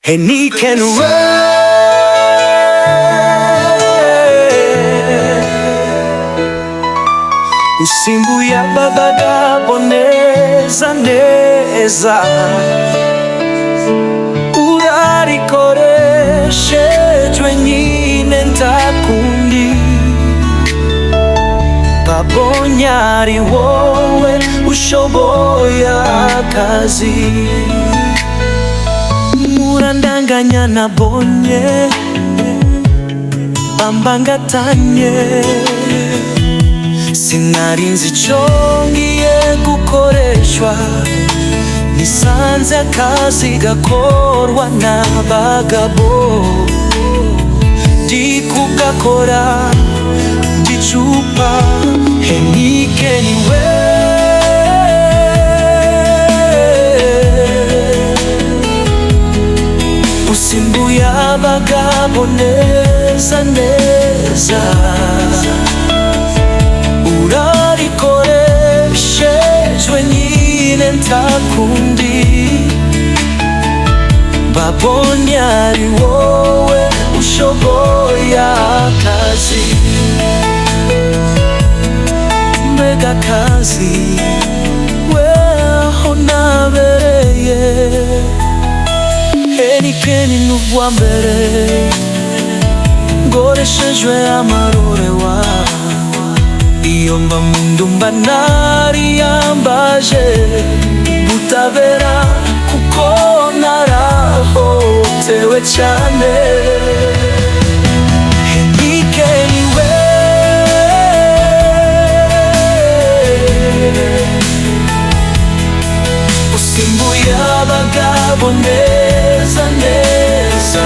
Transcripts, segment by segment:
Heineken usimbuye abagabo neza neza, urarikoresheje nyine ntakundi, babonye ari wowe ushoboye akazi. Murandanganya nabonye bambangatanye, sinarinzi ico ngiye gukoreshwa, nisanze akazi gakorwa n'abagabo, ndi kugakora ndicupa. Heineken usimbuye abagabo neza neza, urarikoresheje nyine ntakundi, babonye ari wowe ushoboye akazi. Mbega akazi weho nabereye, Heineken n'ubwa mbere ngoreshejwe amarorewa, iyo mba mundu mba nariyambaje butabera, kuko narahotewe cyane. Heineken usimbuye abagabo neza neza,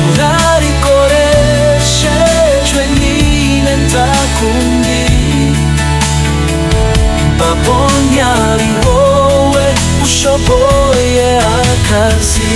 urarikoresheje nyine ntakundi, babonye ari wowe ushoboye akazi.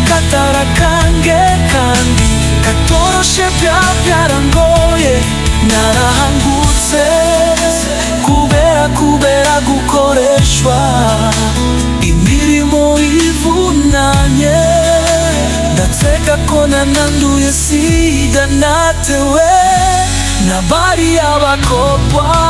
Katarakange kandi katoroshe byarangoye, narahangutse kubera gukoreshwa imirimo ivunanye, ndateka ko nananduye sida natewe na bariya bakobwa.